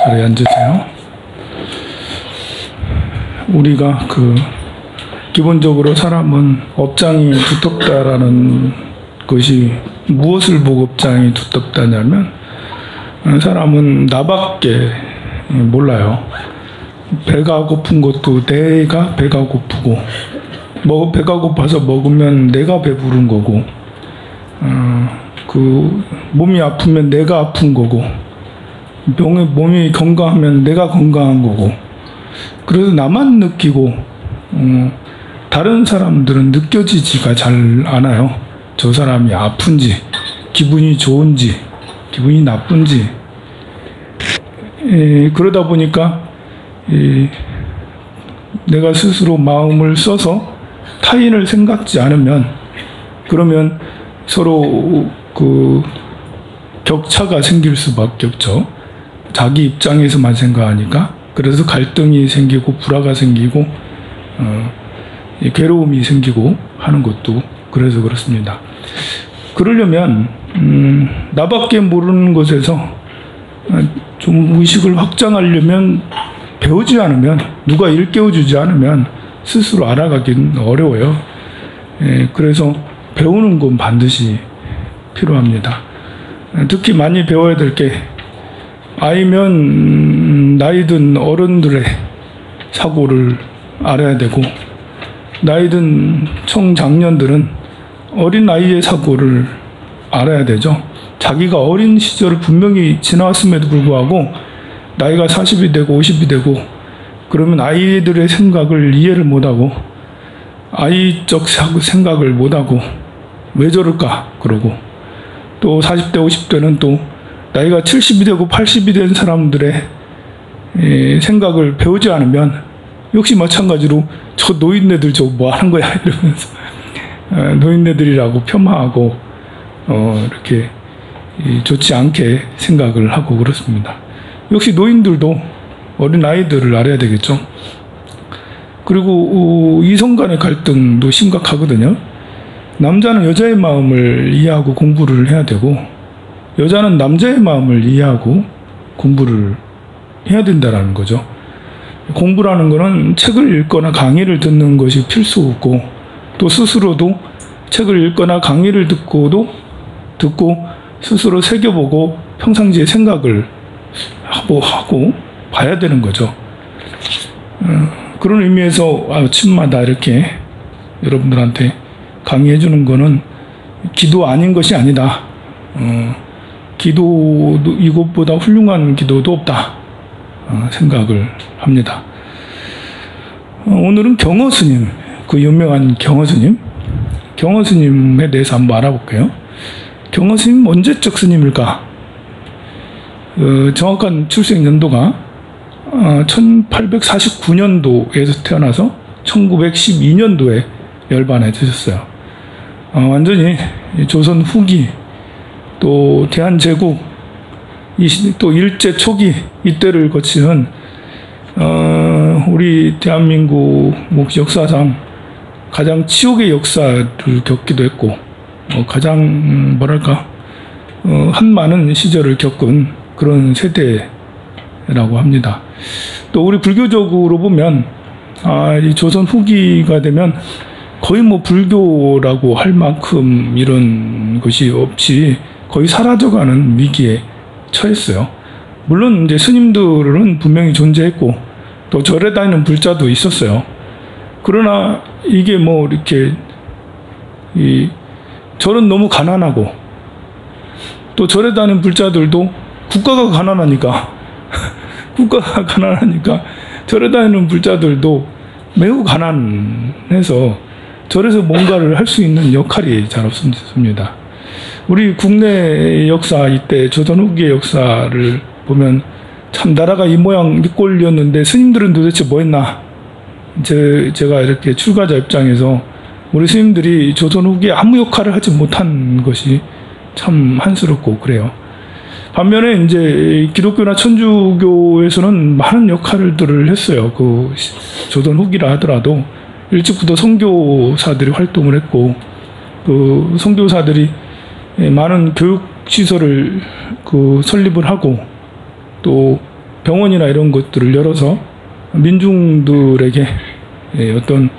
자리에 앉으세요. 우리가 기본적으로 사람은 업장이 두텁다라는 것이 무엇을 보고 업장이 두텁다냐면 사람은 나밖에 몰라요. 배가 고픈 것도 내가 배가 고프고 배가 고파서 먹으면 내가 배부른 거고 몸이 아프면 내가 아픈 거고 몸이 건강하면 내가 건강한 거고 그래서 나만 느끼고 다른 사람들은 느껴지지가 잘 않아요. 저 사람이 아픈지 기분이 좋은지 기분이 나쁜지 그러다 보니까 내가 스스로 마음을 써서 타인을 생각지 않으면 그러면 서로 격차가 생길 수밖에 없죠. 자기 입장에서만 생각하니까. 그래서 갈등이 생기고 불화가 생기고 괴로움이 생기고 하는 것도 그래서 그렇습니다. 그러려면 나밖에 모르는 것에서 좀 의식을 확장하려면 배우지 않으면 누가 일깨워주지 않으면 스스로 알아가긴 어려워요. 그래서 배우는 건 반드시 필요합니다. 특히 많이 배워야 될 게 아이면 나이든 어른들의 사고를 알아야 되고 나이든 청장년들은 어린 아이의 사고를 알아야 되죠. 자기가 어린 시절을 분명히 지나왔음에도 불구하고 나이가 40이 되고 50이 되고 그러면 아이들의 생각을 이해를 못하고 아이적 생각을 못하고 왜 저럴까 그러고 또 40대 50대는 또 나이가 70이 되고 80이 된 사람들의 생각을 배우지 않으면 역시 마찬가지로 저 노인네들 저거 뭐 하는 거야 이러면서 노인네들이라고 폄하하고 이렇게 좋지 않게 생각을 하고 그렇습니다. 역시 노인들도 어린 아이들을 알아야 되겠죠. 그리고 이성 간의 갈등도 심각하거든요. 남자는 여자의 마음을 이해하고 공부를 해야 되고 여자는 남자의 마음을 이해하고 공부를 해야 된다는 거죠. 공부라는 거는 책을 읽거나 강의를 듣는 것이 필수 없고 또 스스로도 책을 읽거나 강의를 듣고 스스로 새겨보고 평상시에 생각을 하고 봐야 되는 거죠. 그런 의미에서 아침마다 이렇게 여러분들한테 강의해 주는 거는 기도 아닌 것이 아니다. 기도도 이것보다 훌륭한 기도도 없다 생각을 합니다. 오늘은 경허스님, 그 유명한 경허스님에 대해서 한번 알아볼게요. 경허스님 언제적 스님일까? 정확한 출생 연도가 1849년도에서 태어나서 1912년도에 열반에 드셨어요. 완전히 조선 후기 또 대한제국 또 일제 초기 이때를 거치는 우리 대한민국 역사상 가장 치욕의 역사를 겪기도 했고 가장 한많은 시절을 겪은 그런 세대라고 합니다. 또 우리 불교적으로 보면 이 조선 후기가 되면 거의 불교라고 할 만큼 이런 것이 없이 거의 사라져가는 위기에 처했어요. 물론 이제 스님들은 분명히 존재했고 또 절에 다니는 불자도 있었어요. 그러나 이게 이렇게 절은 너무 가난하고 또 절에 다니는 불자들도 국가가 가난하니까 절에 다니는 불자들도 매우 가난해서 절에서 뭔가를 할 수 있는 역할이 잘 없습니다. 우리 국내 역사 이때 조선 후기의 역사를 보면 참 나라가 이 모양 이 꼴이었는데 스님들은 도대체 뭐 했나? 제가 이렇게 출가자 입장에서 우리 스님들이 조선 후기에 아무 역할을 하지 못한 것이 참 한스럽고 그래요. 반면에 이제 기독교나 천주교에서는 많은 역할들을 했어요. 그 조선 후기라 하더라도 일찍부터 선교사들이 활동을 했고 그 선교사들이 많은 교육 시설을 설립을 하고 또 병원이나 이런 것들을 열어서 민중들에게 어떤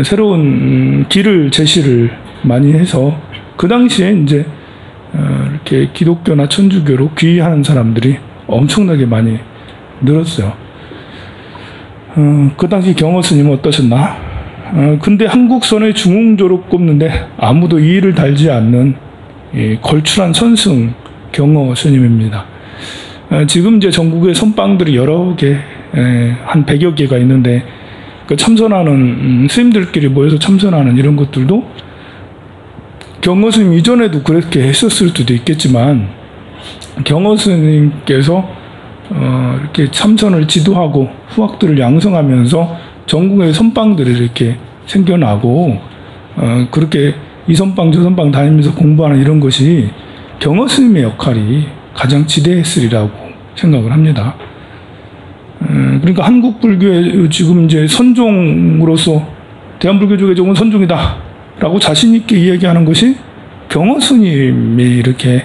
새로운 길을 제시를 많이 해서 그 당시에 이제 이렇게 기독교나 천주교로 귀의하는 사람들이 엄청나게 많이 늘었어요. 그 당시 경호 스님은 어떠셨나? 근데 한국선의 중흥조로 꼽는데 아무도 이의를 달지 않는 걸출한 선승 경호 스님입니다. 지금 이제 전국에 선방들이 여러 개, 한 100여 개가 있는데 그 참선하는 스님들끼리 모여서 참선하는 이런 것들도 경호 스님 이전에도 그렇게 했었을 수도 있겠지만 경호 스님께서 이렇게 참선을 지도하고 후학들을 양성하면서 전국의 선방들이 이렇게 생겨나고 그렇게 이 선방 저 선방 다니면서 공부하는 이런 것이 경호 스님의 역할이 가장 지대했으리라고 생각을 합니다. 그러니까 한국 불교의 지금 이제 선종으로서 대한불교족의 종은 선종이다라고 자신 있게 이야기하는 것이 경호 스님이 이렇게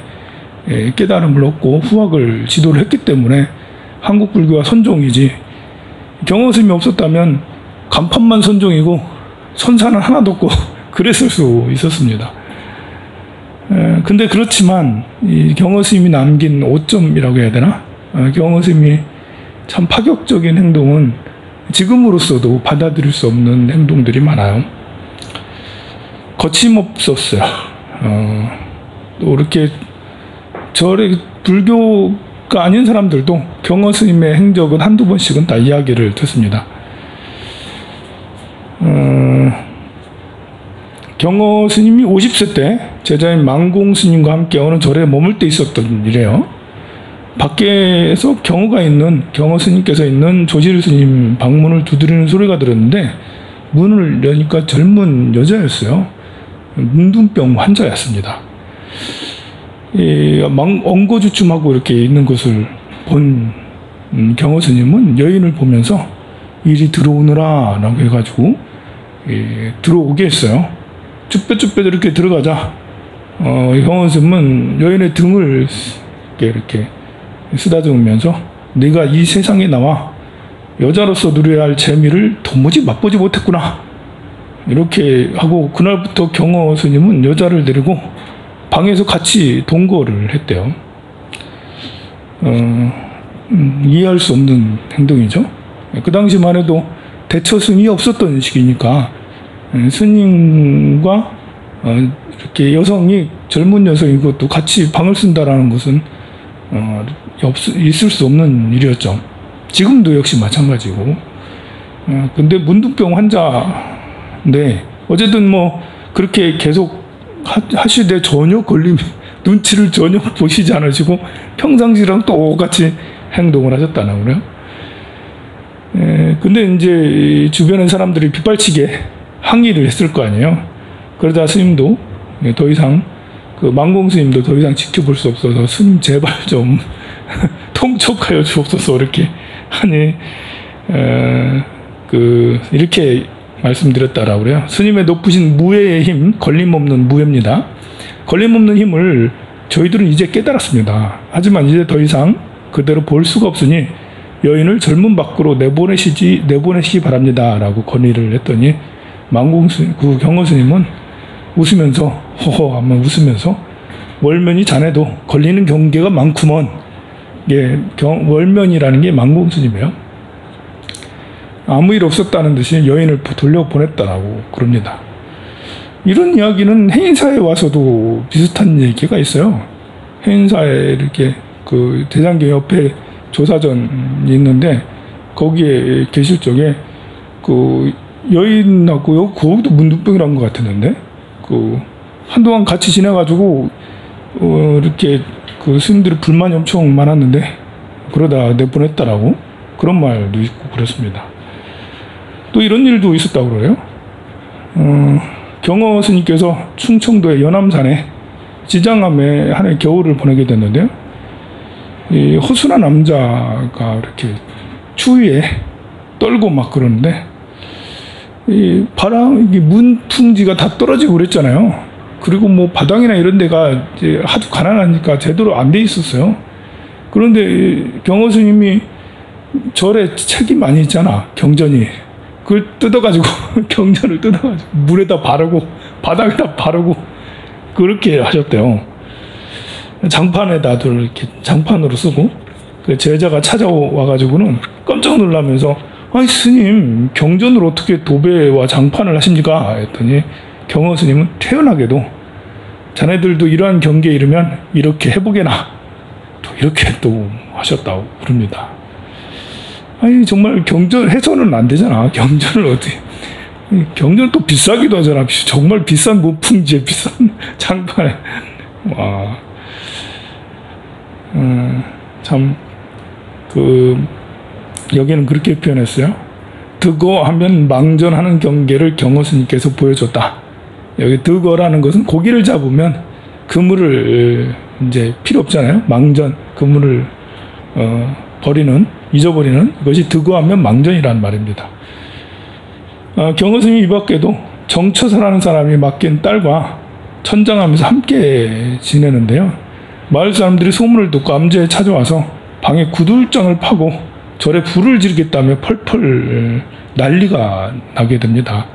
깨달음을 얻고 후학을 지도를 했기 때문에 한국 불교가 선종이지, 경호 스님이 없었다면 간판만 선종이고 선사는 하나도 없고 그랬을 수 있었습니다. 근데 그렇지만 이 경호 스님이 남긴 오점이라고 해야 되나? 경호 스님이 참 파격적인 행동은 지금으로서도 받아들일 수 없는 행동들이 많아요. 거침없었어요. 또 이렇게 절의 불교가 아닌 사람들도 경호 스님의 행적은 한두 번씩은 다 이야기를 듣습니다. 경호 스님이 50세 때 제자인 망공 스님과 함께 어느 절에 머물 때 있었던 일이에요. 밖에서 경호 스님께서 있는 조실 스님 방문을 두드리는 소리가 들었는데 문을 여니까 젊은 여자였어요. 문둥병 환자였습니다. 엉거주춤하고 이렇게 있는 것을 본 경호 스님은 여인을 보면서 이리 들어오느라 라고 해가지고 들어오게 했어요. 쭈뼛쭈뼛 이렇게 들어가자 경호 스님은 여인의 등을 이렇게 쓰다듬으면서 네가 이 세상에 나와 여자로서 누려야 할 재미를 도무지 맛보지 못했구나 이렇게 하고, 그날부터 경호 스님은 여자를 데리고 방에서 같이 동거를 했대요. 이해할 수 없는 행동이죠. 그 당시만 해도 대처승이 없었던 시기니까 스님과 이렇게 여성이, 젊은 여성이 그것도 같이 방을 쓴다라는 것은 있을 수 없는 일이었죠. 지금도 역시 마찬가지고. 근데 문둥병 환자인데 어쨌든 뭐 그렇게 계속 하시되 전혀 눈치를 전혀 보시지 않으시고 평상시랑 똑같이 행동을 하셨다는 거예요. 근데 이제 주변의 사람들이 빗발치게 항의를 했을 거 아니에요. 그러다 스님도 더 이상 망공 스님도 더 이상 지켜볼 수 없어서 스님 제발 좀 통촉하여 주옵소서 이렇게 하니 이렇게 말씀드렸다라고 그래요. 스님의 높으신 무예의 힘, 걸림없는 무예입니다. 걸림없는 힘을 저희들은 이제 깨달았습니다. 하지만 이제 더 이상 그대로 볼 수가 없으니 여인을 절문 밖으로 내보내시기 바랍니다라고 건의를 했더니 망공 스님, 경호 스님은 웃으면서 허허 한번 웃으면서 월면이 자네도 걸리는 경계가 많구먼. 월면이라는 게 망공 스님이에요. 아무 일 없었다는 듯이 여인을 돌려보냈다라고 그럽니다. 이런 이야기는 해인사에 와서도 비슷한 얘기가 있어요. 해인사에 이렇게 대장경 옆에 조사전이 있는데 거기에 계실 적에 여인하고 거기도 문둥병이란 것 같았는데 한동안 같이 지내가지고 이렇게 스님들이 불만이 엄청 많았는데 그러다 내보냈다라고 그런 말도 있고 그렇습니다. 또 이런 일도 있었다고 그래요. 경호 스님께서 충청도의 연암산에 지장암에 한 해 겨울을 보내게 됐는데요. 이 허술한 남자가 이렇게 추위에 떨고 막 그러는데 이 문풍지가 다 떨어지고 그랬잖아요. 그리고 뭐 바닥이나 이런 데가 이제 하도 가난하니까 제대로 안 돼 있었어요. 그런데 경호 스님이 절에 책이 많이 있잖아. 경전이. 그걸 뜯어가지고 경전을 뜯어가지고 물에다 바르고 바닥에다 바르고 그렇게 하셨대요. 장판에다도 이렇게 장판으로 쓰고 그 제자가 찾아와가지고는 깜짝 놀라면서 아니 스님 경전을 어떻게 도배와 장판을 하십니까? 했더니 경허 스님은 태연하게도 자네들도 이러한 경계에 이르면 이렇게 해보게나 또 이렇게 또 하셨다고 그럽니다. 아니 정말 경전 해서는 안 되잖아. 경전을 어떻게 경전 또 비싸기도 하잖아. 정말 비싼 모품지에 비싼 장판에 와 참 여기는 그렇게 표현했어요. 득어 하면 망전하는 경계를 경허 스님께서 보여줬다. 여기 득어라는 것은 고기를 잡으면 그물을 이제 필요 없잖아요. 망전 그물을 잊어버리는 이것이 득어하면 망전이란 말입니다. 경허 스님 이 밖에도 정처사라는 사람이 맡긴 딸과 천장하면서 함께 지내는데요. 마을 사람들이 소문을 듣고 암제에 찾아와서 방에 구들장을 파고 절에 불을 지르겠다며 펄펄 난리가 나게 됩니다.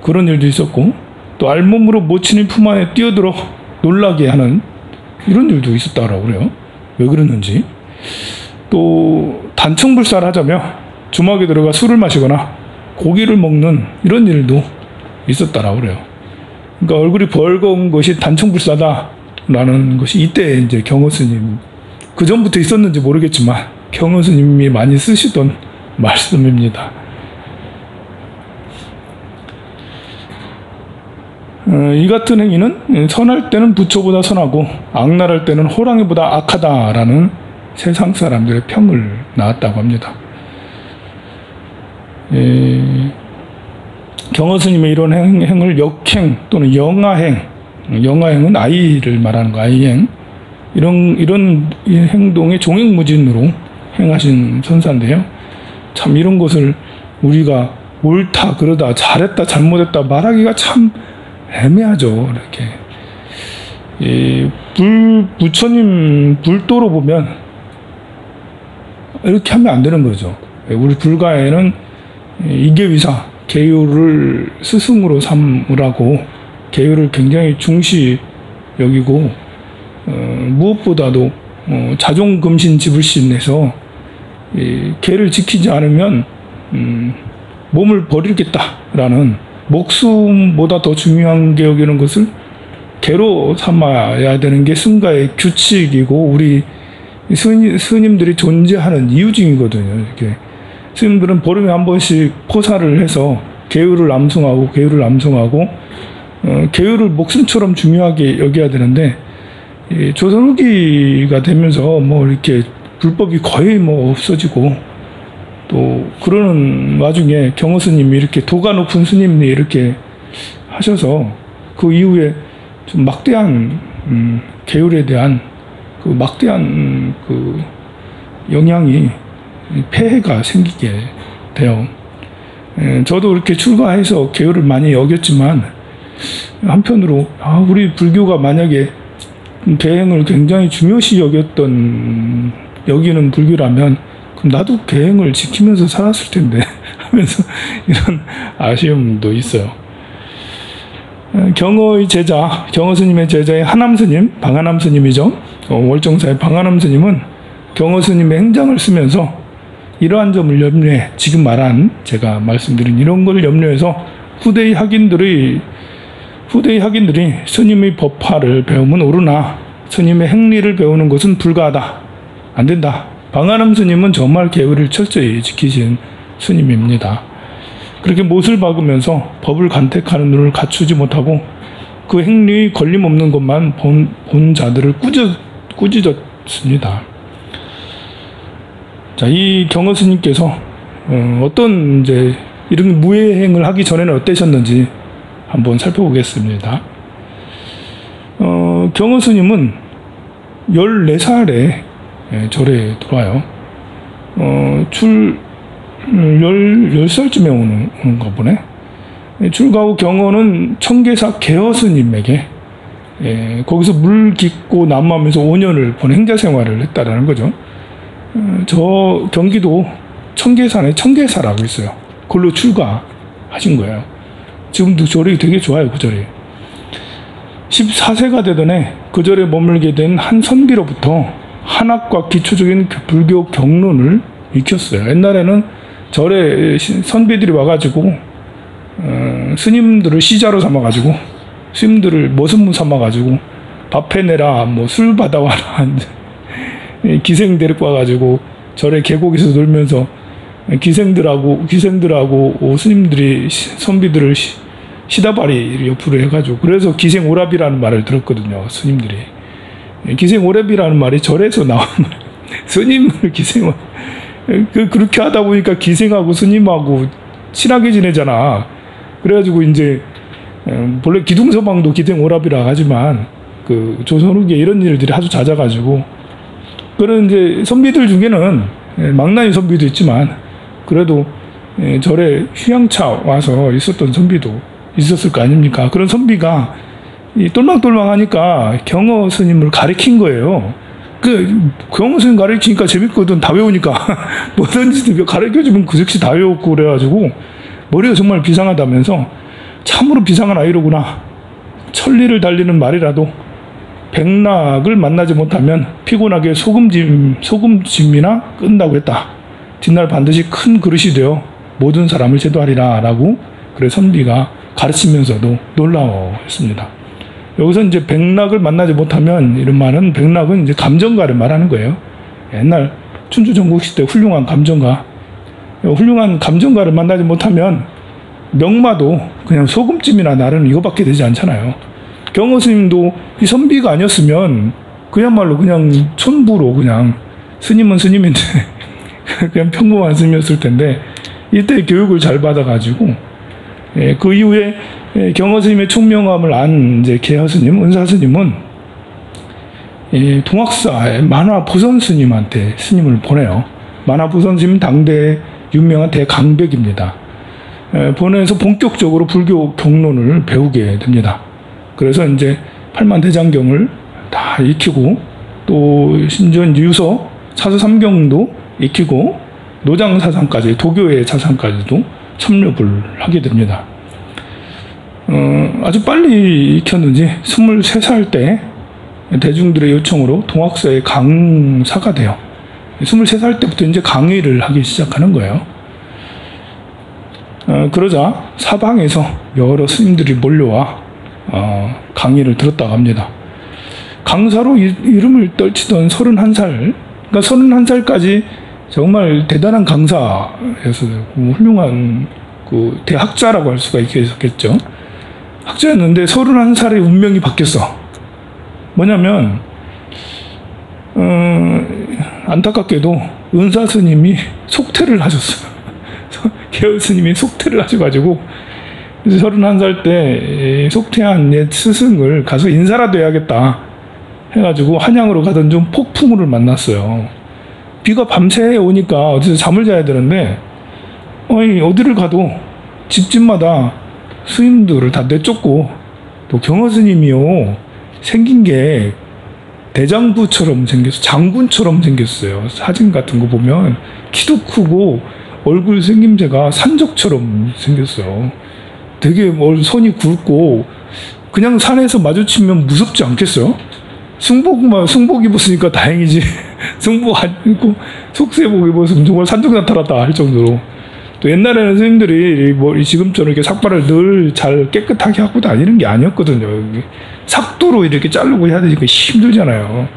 그런 일도 있었고 또 알몸으로 모친이 품 안에 뛰어들어 놀라게 하는 이런 일도 있었다라고 그래요. 왜 그랬는지. 또 단청불살하자며 주막에 들어가 술을 마시거나 고기를 먹는 이런 일도 있었다라고 그래요. 그러니까 얼굴이 벌거운 것이 단청불사다라는 것이 이때 이제 경허 스님 그 전부터 있었는지 모르겠지만 경허 스님이 많이 쓰시던 말씀입니다. 이 같은 행위는 선할 때는 부처보다 선하고 악랄할 때는 호랑이보다 악하다라는 세상 사람들의 평을 낳았다고 합니다. 경허 스님의 이런 행을 역행 또는 영아행, 영아행은 아이를 말하는 거, 아이행 이런 행동의 종횡무진으로 행하신 선사인데요. 참 이런 것을 우리가 옳다 그러다 잘했다 잘못했다 말하기가 참 애매하죠. 이렇게 부처님 불도로 보면 이렇게 하면 안 되는 거죠. 우리 불가에는 이계위사 계율을 스승으로 삼으라고 계율을 굉장히 중시 여기고 무엇보다도 자종금신 지불신에서 계를 지키지 않으면 몸을 버리겠다라는 목숨보다 더 중요한 게 여기는 것을 계로 삼아야 되는 게 승가의 규칙이고 우리 스님들이 존재하는 이유증이거든요. 이렇게 스님들은 보름에 한 번씩 포사를 해서 계율을 암송하고 계율을 목숨처럼 중요하게 여겨야 되는데 조선 후기가 되면서 뭐 이렇게 불법이 거의 뭐 없어지고 또 그러는 와중에 경허 스님이 이렇게 도가 높은 스님이 이렇게 하셔서 그 이후에 좀 막대한 계율에 대한 그 막대한 그 영향이 폐해가 생기게 돼요. 저도 이렇게 출가해서 계율을 많이 여겼지만 한편으로 우리 불교가 만약에 계행을 굉장히 중요시 여기는 불교라면 그럼 나도 계행을 지키면서 살았을 텐데 하면서 이런 아쉬움도 있어요. 경허의 제자, 경허 스님의 제자의 하남 스님, 방하남 스님이죠. 월정사의 방하남 스님은 경허 스님의 행장을 쓰면서 이러한 점을 염려해 지금 말한 제가 말씀드린 이런 걸 염려해서 후대의 학인들이 스님의 법화를 배우면 옳으나 스님의 행리를 배우는 것은 불가하다. 안 된다. 방하남 스님은 정말 계율을 철저히 지키신 스님입니다. 그렇게 못을 박으면서 법을 간택하는 눈을 갖추지 못하고 그 행리에 걸림없는 것만 본 자들을 꾸짖었습니다. 자, 이 경허 스님께서 어떤 이제 이런 무예행을 하기 전에는 어떠셨는지 한번 살펴보겠습니다. 경허 스님은 14살에 절에 들어와요. 10살쯤에 오는가 보네. 출가 후 경허는 청계사 개허 스님에게 거기서 물 깃고 난무하면서 5년을 본 행자 생활을 했다라는 거죠. 저 경기도 청계산에 청계사라고 있어요. 그걸로 출가하신 거예요. 지금도 절이 되게 좋아요, 그 절이. 14세가 되던 해 그 절에 머물게 된 한 선비로부터 한학과 기초적인 불교 경론을 익혔어요. 옛날에는 절에 선비들이 와가지고 스님들을 시자로 삼아가지고 스님들을 머슴무 삼아가지고 밥 해내라, 뭐 술 받아와라, 기생 데리고 와가지고 절에 계곡에서 놀면서 기생들하고 스님들이 선비들을 시다바리 옆으로 해가지고, 그래서 기생오랍이라는 말을 들었거든요, 스님들이. 기생오랍이라는 말이 절에서 나온 말. 스님을 그렇게 하다 보니까 기생하고 스님하고 친하게 지내잖아. 그래가지고 이제 본래 기둥서방도 기생오랍이라 하지만 그 조선 후기에 이런 일들이 아주 잦아가지고, 그런 이제 선비들 중에는 망나니 선비도 있지만 그래도 절에 휴양차 와서 있었던 선비도 있었을 거 아닙니까? 그런 선비가 이 똘망똘망하니까 경어 스님을 가리킨 거예요. 그 경어 스님 가리키니까 재밌거든. 다 외우니까 뭐든지 가르쳐주면 그 즉시 다 외웠고, 그래가지고 머리가 정말 비상하다면서 참으로 비상한 아이로구나. 천리를 달리는 말이라도 백락을 만나지 못하면 피곤하게 소금짐이나 끈다고 했다. 뒷날 반드시 큰 그릇이 되어 모든 사람을 제도하리라 라고 그래 선비가 가르치면서도 놀라워했습니다. 여기서 이제 백락을 만나지 못하면, 이런 말은 백락은 이제 감정가를 말하는 거예요. 옛날 춘추 전국시 때 훌륭한 감정가를 만나지 못하면 명마도 그냥 소금찜이나 나름 이거밖에 되지 않잖아요. 경어 스님도 이 선비가 아니었으면 그야말로 그냥 촌부로 그냥 스님은 스님인데 그냥 평범한 스님이었을 텐데, 이때 교육을 잘 받아가지고 그 이후에 경어 스님의 총명함을 안 이제 개허 스님, 은사 스님은 동학사의 만화보선 스님한테 스님을 보내요. 만화보선 스님은 당대 유명한 대강백입니다. 보내서 본격적으로 불교 경론을 배우게 됩니다. 그래서 이제 팔만대장경을 다 익히고, 또 신전 유서 사서삼경도 익히고, 노장사상까지, 도교의 사상까지도 섭렵을 하게 됩니다. 아주 빨리 익혔는지 23살 때 대중들의 요청으로 동학사의 강사가 돼요. 23살 때부터 이제 강의를 하기 시작하는 거예요. 그러자 사방에서 여러 스님들이 몰려와 강의를 들었다고 합니다. 강사로 이름을 떨치던 31살, 그러니까 31살까지 정말 대단한 강사였어요. 훌륭한 그 대학자라고 할 수가 있겠죠. 학자였는데 31살의 운명이 바뀌었어. 뭐냐면 안타깝게도 은사 스님이 속퇴를 하셨어요. 개허 스님이 속퇴를 하셔가지고 31살 때 속퇴한 옛 스승을 가서 인사라도 해야겠다 해가지고 한양으로 가던 중 폭풍우를 만났어요. 비가 밤새 오니까 어디서 잠을 자야 되는데 어디를 가도 집집마다 스님들을 다 내쫓고, 또 경허 스님이요 생긴 게 대장부처럼 생겼어요. 장군처럼 생겼어요. 사진 같은 거 보면 키도 크고 얼굴 생김새가 산적처럼 생겼어요. 되게 손이 굵고, 그냥 산에서 마주치면 무섭지 않겠어요? 승복 입었으니까 다행이지. 승복 안 입고 속세복 입었으면 정말 산적 나타났다 할 정도로. 또 옛날에는 스님들이 지금처럼 이렇게 삭발을 늘 잘 깨끗하게 하고 다니는 게 아니었거든요. 삭도로 이렇게 자르고 해야 되니까 힘들잖아요.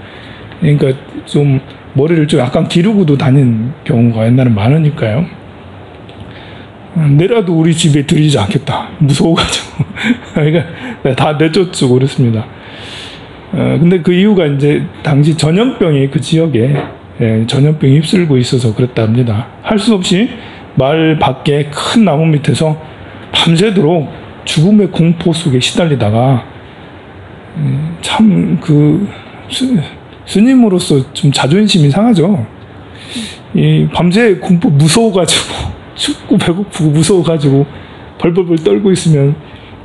그러니까 좀 머리를 좀 약간 기르고도 다닌 경우가 옛날에 많으니까요. 내라도 우리 집에 들이지 않겠다. 무서워가지고. 그러니까 다 내쫓고 그랬습니다. 근데 그 이유가 이제 당시 전염병이 그 지역에 전염병이 휩쓸고 있어서 그랬답니다. 할 수 없이 마을 밖에 큰 나무 밑에서 밤새도록 죽음의 공포 속에 시달리다가 참 그 스님으로서 좀 자존심이 상하죠. 이 밤새 공포 무서워가지고 춥고 배고프고 무서워가지고 벌벌벌 떨고 있으면,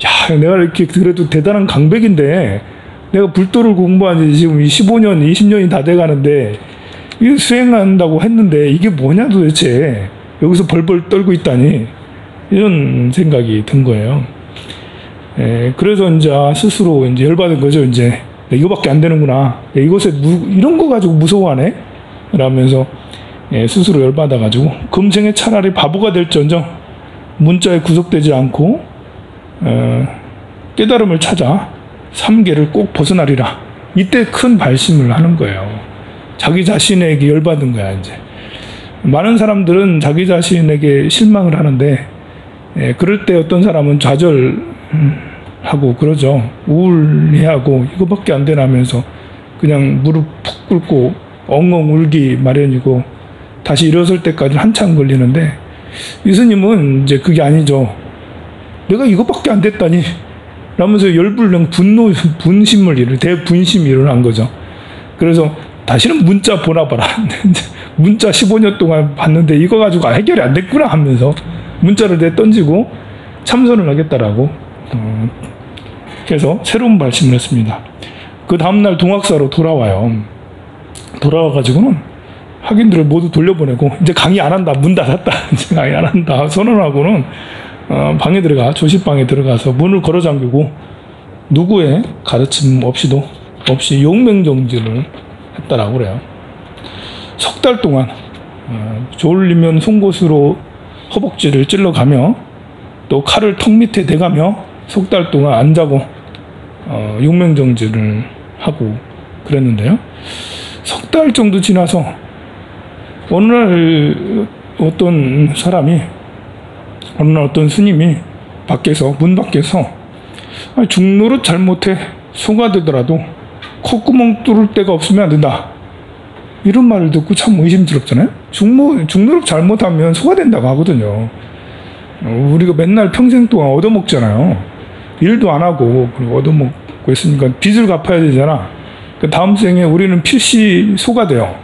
야, 내가 이렇게 그래도 대단한 강백인데 내가 불도를 공부한 지 지금 15년, 20년이 다 돼가는데 이 수행한다고 했는데 이게 뭐냐 도대체 여기서 벌벌 떨고 있다니 이런 생각이 든 거예요. 그래서 이제 스스로 이제 열받은 거죠. 이제 이거밖에 안 되는구나. 이것에 이런 거 가지고 무서워하네. 라면서 스스로 열받아 가지고 금생에 차라리 바보가 될지언정 문자에 구속되지 않고 깨달음을 찾아 삼계를 꼭 벗어나리라. 이때 큰 발심을 하는 거예요. 자기 자신에게 열받은 거야. 이제 많은 사람들은 자기 자신에게 실망을 하는데 그럴 때 어떤 사람은 좌절하고 그러죠. 우울해하고 이거밖에 안 되나면서 그냥 무릎 푹 꿇고 엉엉 울기 마련이고 다시 일어설 때까지 한참 걸리는데 이 스님은 이제 그게 아니죠. 내가 이거밖에 안 됐다니 라면서 열불능 분심을 대분심이 일어난 거죠. 그래서 다시는 문자 보나 봐라. 문자 15년 동안 봤는데 이거 가지고 해결이 안 됐구나 하면서 문자를 내던지고 참선을 하겠다라고 그래서 새로운 발심을 했습니다. 그 다음날 동학사로 돌아와요. 돌아와가지고는 학인들을 모두 돌려보내고 이제 강의 안 한다. 문 닫았다. 이제 강의 안 한다. 선언하고는 방에 들어가 조실방에 들어가서 문을 걸어 잠그고 누구의 가르침 없이 용맹정진을 했다라고 그래요. 석 달 동안 졸리면 송곳으로 허벅지를 찔러가며 또 칼을 턱 밑에 대가며 석 달 동안 안 자고 용맹정진을 하고 그랬는데요. 석 달 정도 지나서 어느 날 어떤 스님이 문 밖에서 중노릇 잘못해 소가 되더라도 콧구멍 뚫을 데가 없으면 안 된다. 이런 말을 듣고 참 의심스럽잖아요. 중노릇 잘못하면 소가 된다고 하거든요. 우리가 맨날 평생 동안 얻어먹잖아요. 일도 안 하고 그리고 얻어먹고 있으니까 빚을 갚아야 되잖아. 그 다음 생에 우리는 필시 소가 돼요.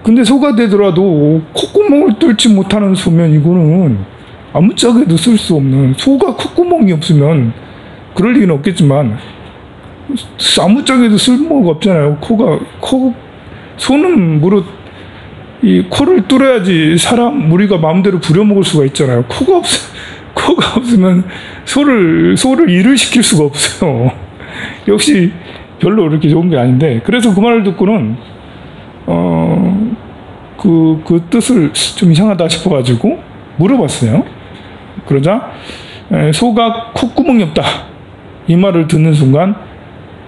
근데 소가 되더라도 콧구멍을 뚫지 못하는 소면 이거는 아무짝에도 쓸 수 없는, 소가 콧구멍이 없으면 그럴 리는 없겠지만 아무짝에도 쓸모가 없잖아요. 소는 무릇 이 코를 뚫어야지 우리가 마음대로 부려먹을 수가 있잖아요. 코가 없으면 소를 일을 시킬 수가 없어요. 역시 별로 그렇게 좋은 게 아닌데, 그래서 그 말을 듣고는 그 뜻을 좀 이상하다 싶어가지고 물어봤어요. 그러자 소가 콧구멍이 없다 이 말을 듣는 순간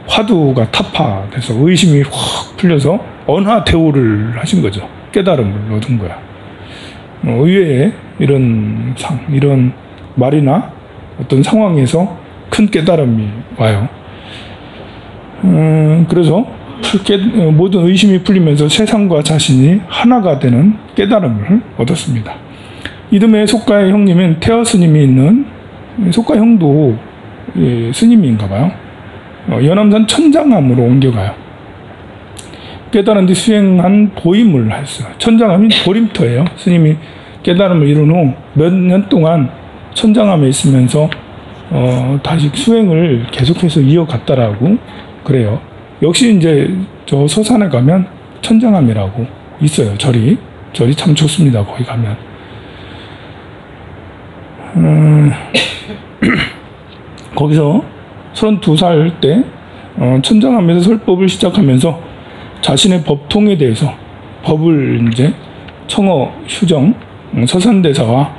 화두가 타파돼서 의심이 확 풀려서 언하대오를 하신 거죠. 깨달음을 얻은 거야. 의외에 이런 말이나 어떤 상황에서 큰 깨달음이 와요. 그래서 모든 의심이 풀리면서 세상과 자신이 하나가 되는 깨달음을 얻었습니다. 이듬해 속가의 형님인 태어 스님이 있는, 속가 형도 스님인가 봐요. 연암산 천장암으로 옮겨가요. 깨달은 뒤 수행한 도임을 했어요. 천장암이 도림터예요. 스님이 깨달음을 이룬 후 몇 년 동안 천장암에 있으면서 다시 수행을 계속해서 이어갔다라고 그래요. 역시 이제 저 서산에 가면 천장암이라고 있어요. 절이 참 좋습니다. 거기 가면. 거기서 32살 때 천장암에서 설법을 시작하면서 자신의 법통에 대해서 법을 이제 청어, 휴정, 서산대사와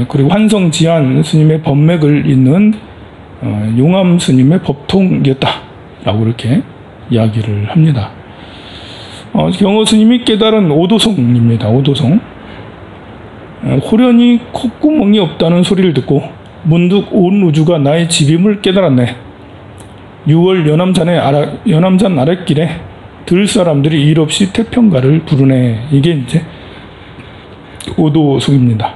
그리고 환성 지한 스님의 법맥을 잇는 용암 스님의 법통이었다라고 이렇게 이야기를 합니다. 경어 스님이 깨달은 오도성입니다. 오도성. 호련히 콧구멍이 없다는 소리를 듣고 문득 온 우주가 나의 집임을 깨달았네. 6월 연암산 아랫길에 들 사람들이 일 없이 태평가를 부르네. 이게 이제 오도성입니다.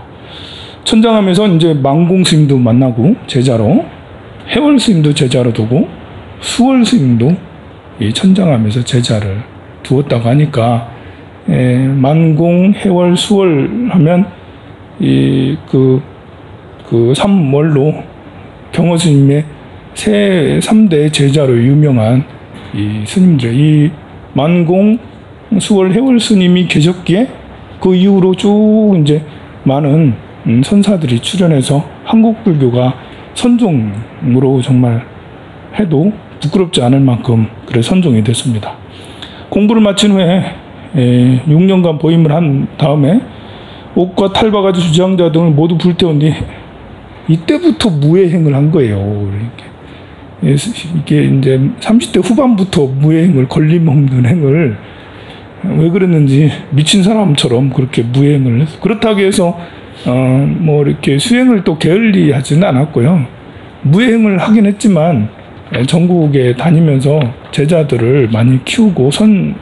천장암에서 이제 망공 스님도 만나고 제자로, 해월 스님도 제자로 두고, 수월 스님도 이 천장암에서 제자를 두었다고 하니까, 만공, 해월, 수월 하면 그 3월로 경어 스님의 3대 제자로 유명한 이 스님들, 이 만공, 수월 해월 스님이 계셨기에 그 이후로 쭉 이제 많은 선사들이 출연해서 한국 불교가 선종으로 정말 해도 부끄럽지 않을 만큼 그래 선종이 됐습니다. 공부를 마친 후에 6년간 보임을 한 다음에 옥과 탈바가지 주장자 등을 모두 불태운 뒤 이때부터 무예행을 한 거예요. 이게 이제 30대 후반부터 무예행을, 걸림없는 행을, 왜 그랬는지 미친 사람처럼 그렇게 무예행을 했어요. 그렇다고 해서 뭐 이렇게 수행을 또 게을리 하지는 않았고요. 무예행을 하긴 했지만 전국에 다니면서 제자들을 많이 키우고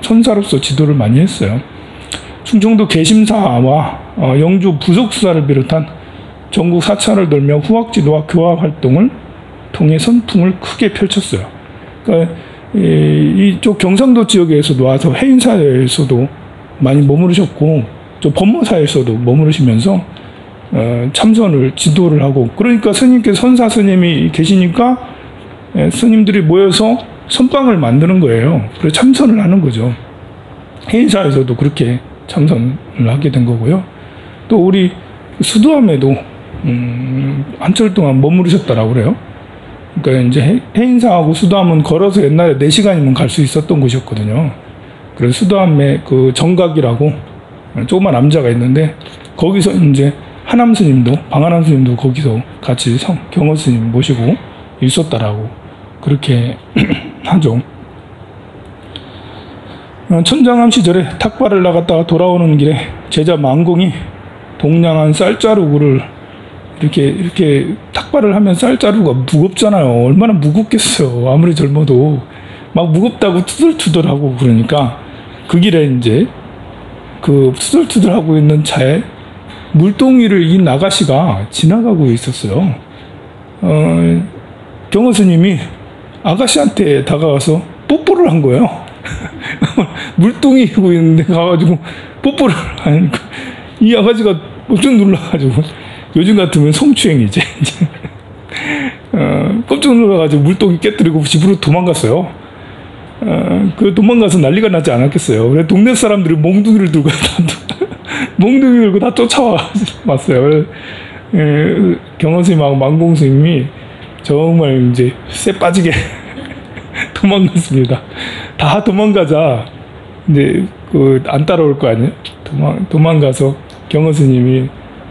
선사로서 지도를 많이 했어요. 충청도 개심사와 영주 부속수사를 비롯한 전국 사찰을 돌며 후학지도와 교화 활동을 통해 선풍을 크게 펼쳤어요. 그러니까 이쪽 경상도 지역에서도 와서 해인사에서도 많이 머무르셨고, 또 법무사에서도 머무르시면서 참선을 지도를 하고, 그러니까 스님께서 선사 스님이 계시니까 스님들이 모여서 선방을 만드는 거예요. 그래서 참선을 하는 거죠. 해인사에서도 그렇게 참선을 하게 된 거고요. 또 우리 수도암에도 한철 동안 머무르셨다라고 그래요. 그러니까 이제 해인사하고 수도암은 걸어서 옛날에 4시간이면 갈 수 있었던 곳이었거든요. 그래서 수도암에 그 정각이라고 조그만 암자가 있는데, 거기서 이제 하남 스님도, 방한남 스님도 거기서 같이 경허 스님 모시고 있었다라고 그렇게 하죠. 천장암 시절에 탁발을 나갔다가 돌아오는 길에 제자 만공이 동냥한 쌀자루를 이렇게 탁발을 하면 쌀자루가 무겁잖아요. 얼마나 무겁겠어요. 아무리 젊어도 막 무겁다고 투덜투덜하고, 그러니까 그 길에 이제 그 투덜투덜하고 있는 차에 물동이를 인 아가씨가 지나가고 있었어요. 경허 스님이 아가씨한테 다가가서 뽀뽀를 한 거예요. 물동이고 있는데 가가지고 뽀뽀를 하니까 이 아가씨가 깜짝 놀라가지고, 요즘 같으면 성추행이지. 깜짝 놀라가지고 물동이 깨뜨리고 집으로 도망갔어요. 그 도망가서 난리가 나지 않았겠어요. 그래 동네 사람들이 몽둥이를 들고 몽둥이 들고 다 쫓아왔어요. 경허 스님하고 만공 스님이 정말 이제 쇠 빠지게 도망갔습니다. 다 도망가자 이제 그 안 따라올 거 아니에요. 도망가서 경허 스님이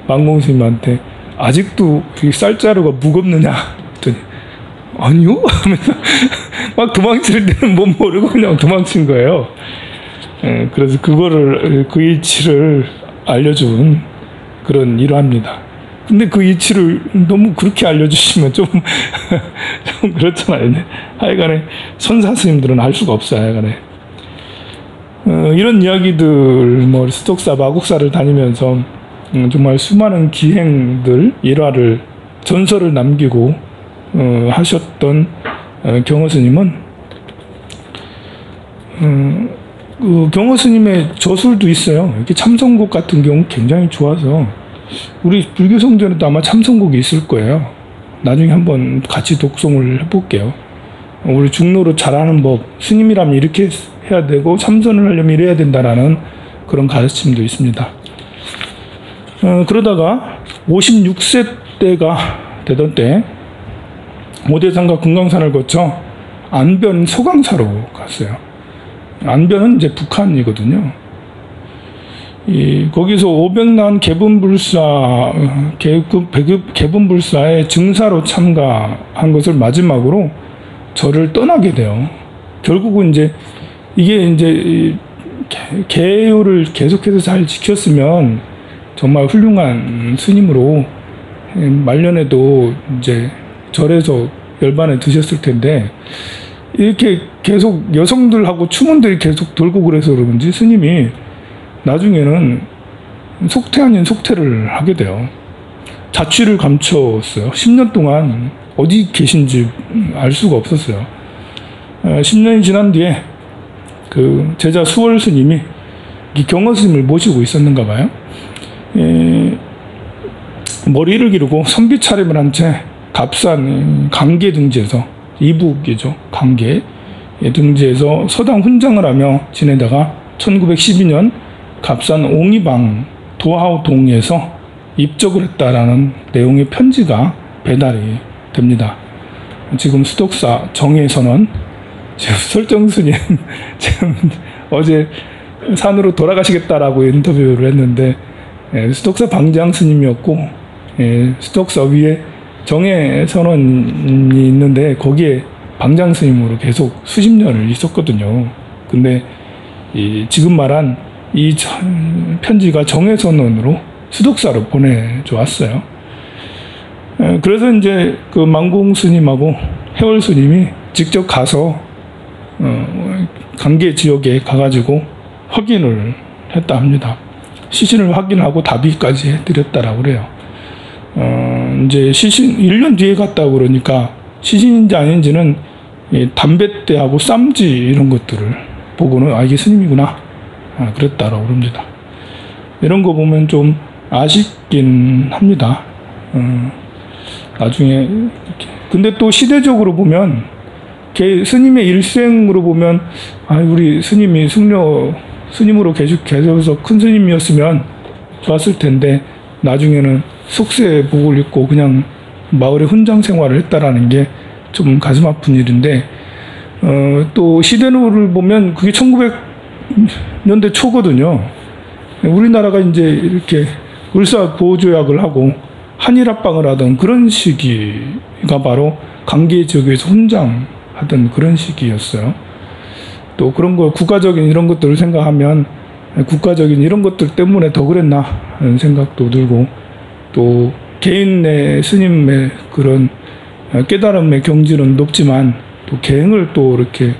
만공 스님한테 아직도 이 쌀자루가 무겁느냐 했더니 아니요 하면서 막 도망칠 때는 못 모르고 그냥 도망친 거예요. 그래서 그거를, 그 이치를 알려준 그런 일화입니다. 근데 그 이치를 너무 그렇게 알려주시면 좀 그렇잖아요. 하여간에 선사 스님들은 알 수가 없어요. 하여간에 이런 이야기들, 뭐 수덕사 마곡사를 다니면서 정말 수많은 기행들, 일화를, 전설을 남기고 하셨던 경허 스님은 그 경허 스님의 저술도 있어요. 이렇게 참선곡 같은 경우 굉장히 좋아서, 우리 불교 성전에도 아마 참선곡이 있을 거예요. 나중에 한번 같이 독송을 해볼게요. 우리 중로로 잘하는 법, 스님이라면 이렇게 해야 되고 참선을 하려면 이래야 된다라는 그런 가르침도 있습니다. 그러다가 56세 때가 되던 때 오대산과 금강산을 거쳐 안변 소강사로 갔어요. 안변은 이제 북한이거든요. 거기서 오백난 개분불사의 증사로 참가한 것을 마지막으로 절을 떠나게 돼요. 결국은 이제 이게 이제 계율을 계속해서 잘 지켰으면 정말 훌륭한 스님으로 말년에도 이제 절에서 열반에 드셨을 텐데, 이렇게 계속 여성들하고 추문들이 계속 돌고 그래서 그런지 스님이 나중에는 속퇴 아닌 속퇴를 하게 돼요. 자취를 감췄어요. 10년 동안 어디 계신지 알 수가 없었어요. 10년이 지난 뒤에 그 제자 수월 스님이 경허 스님을 모시고 있었는가 봐요. 머리를 기르고 선비 차림을 한 채 갑산 강계 등지에서, 이북이죠, 강계 등지에서 서당 훈장을 하며 지내다가 1912년 갑산 옹이방 도하오동에서 입적을 했다라는 내용의 편지가 배달이 됩니다. 지금 수독사 정예선원, 지금 설정스님 지금 어제 산으로 돌아가시겠다라고 인터뷰를 했는데, 수독사 방장 스님이었고, 수독사 위에 정예선원이 있는데 거기에 방장 스님으로 계속 수십 년을 있었거든요. 근데 지금 말한 이 편지가 정예선원으로 수독사로 보내줘 왔어요. 그래서 이제 그 망공 스님하고 해월 스님이 직접 가서 관계 지역에 가가지고 확인을 했다 합니다. 시신을 확인하고 답의까지 해드렸다라고 그래요. 이제 시신 1년 뒤에 갔다고 그러니까 시신인지 아닌지는 담뱃대하고 쌈지 이런 것들을 보고는 이게 스님이구나 그랬다라고 그럽니다. 이런 거 보면 좀 아쉽긴 합니다. 나중에 이렇게. 근데 또 시대적으로 보면 스님의 일생으로 보면 우리 스님이 스님으로 계셔서 큰 스님이었으면 좋았을 텐데 나중에는 속세 복을 입고 그냥 마을에 훈장 생활을 했다라는 게 좀 가슴 아픈 일인데, 또 시대를 보면 그게 1900년대 초거든요. 우리나라가 이제 이렇게 을사보조약을 하고 한일합방을 하던 그런 시기가 바로 관계 지역에서 훈장하던 그런 시기였어요. 또 그런 거 국가적인 이런 것들을 생각하면 국가적인 이런 것들 때문에 더 그랬나 하는 생각도 들고, 또 개인의 스님의 그런 깨달음의 경지는 높지만 또 계행을 또 이렇게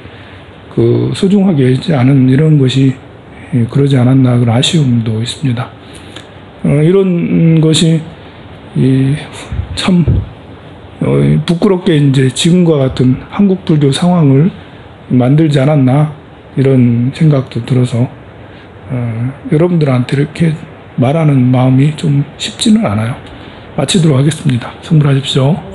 소중하게 하지 않은 이런 것이 그러지 않았나 그런 아쉬움도 있습니다. 이런 것이 참 부끄럽게 이제 지금과 같은 한국 불교 상황을 만들지 않았나 이런 생각도 들어서 여러분들한테 이렇게 말하는 마음이 좀 쉽지는 않아요. 마치도록 하겠습니다. 성불하십시오.